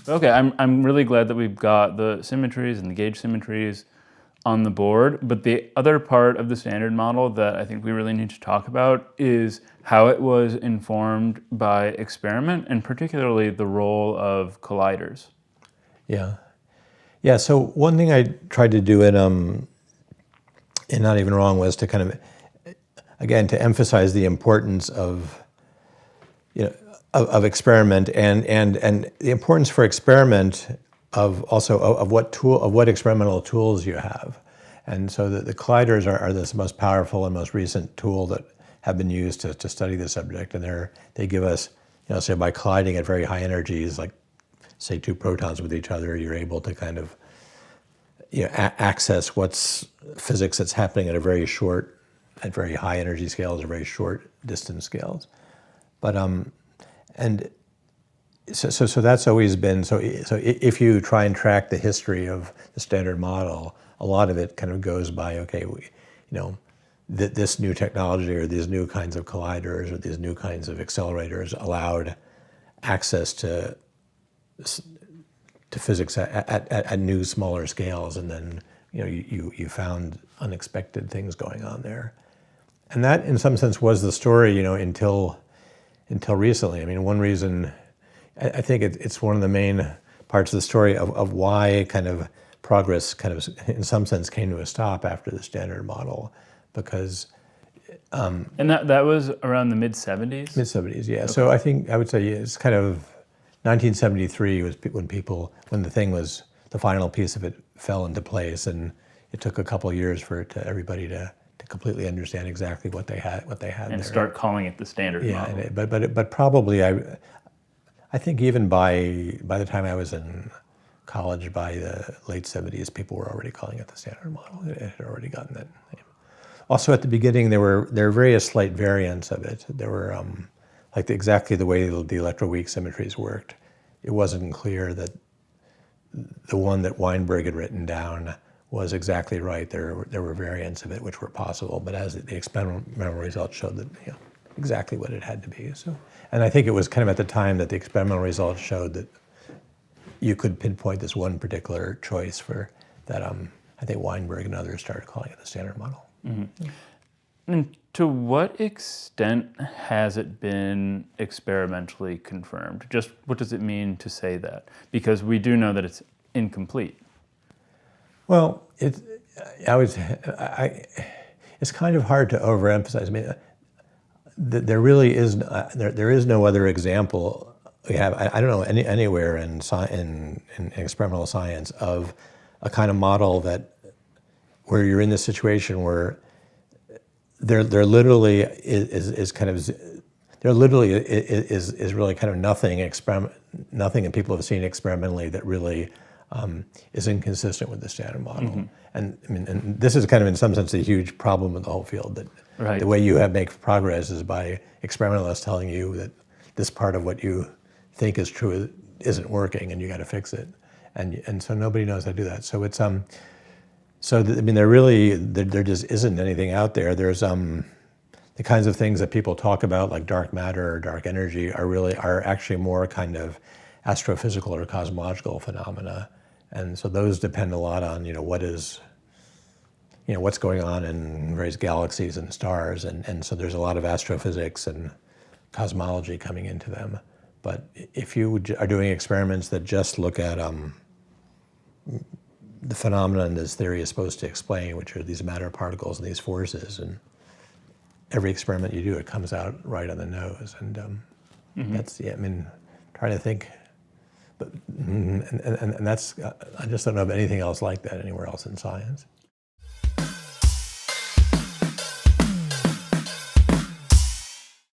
Okay, I'm really glad that we've got the symmetries and the gauge symmetries on the board, but the other part of the standard model that I think we really need to talk about is how it was informed by experiment, and particularly the role of colliders. Yeah. Yeah, so one thing I tried to do in Not Even Wrong was to kind of, again, to emphasize the importance of, of experiment and the importance for experiment of also of what experimental tools you have. And so the colliders are this most powerful and most recent tool that have been used to study the subject. And they give us, say by colliding at very high energies, like say two protons with each other, you're able to kind of access what's physics that's happening at very high energy scales or very short distance scales. But and so that's always been so if you try and track the history of the standard model, a lot of it kind of goes by, okay, this new technology or these new kinds of colliders or these new kinds of accelerators allowed access to physics at new smaller scales, and then you found unexpected things going on there. And that in some sense was the story, until recently. I mean, one reason, I think it's one of the main parts of the story of why kind of progress kind of in some sense came to a stop after the standard model, because And that was around the mid-70s? Mid-70s, yeah. Okay. So I would say it's kind of 1973 was when the final piece of it fell into place, and it took a couple of years for everybody to completely understand exactly what they had And there. start calling it the standard model. Yeah, but probably I think even by the time I was in college, by the late 70s, people were already calling it the standard model. It had already gotten that name. Also, at the beginning, there were various slight variants of it. There were exactly the way the electroweak symmetries worked. It wasn't clear that the one that Weinberg had written down was exactly right. There were variants of it which were possible, but as the experimental results showed that exactly what it had to be. So, and I think it was kind of at the time that the experimental results showed that you could pinpoint this one particular choice for that. I think Weinberg and others started calling it the standard model. Mm-hmm. And to what extent has it been experimentally confirmed? Just what does it mean to say that? Because we do know that it's incomplete. Well, it's kind of hard to overemphasize. I mean, there really is there is no other example we have. I don't know anywhere in experimental science of a kind of model where you're in this situation where there literally is really kind of nothing, and people have seen experimentally that really is inconsistent with the standard model. Mm-hmm. And this is kind of in some sense a huge problem with the whole field, that right. The way you make progress is by experimentalists telling you that this part of what you think is true isn't working and you got to fix it, and so nobody knows how to do that. So it's there just isn't anything out there. There's the kinds of things that people talk about, like dark matter or dark energy, are actually more kind of astrophysical or cosmological phenomena, and so those depend a lot on what's going on in various galaxies and stars, and so there's a lot of astrophysics and cosmology coming into them. But if you are doing experiments that just look at the phenomenon this theory is supposed to explain, which are these matter particles and these forces, and every experiment you do, it comes out right on the nose. And mm-hmm. That's, I mean, trying to think, but and that's, I just don't know of anything else like that anywhere else in science.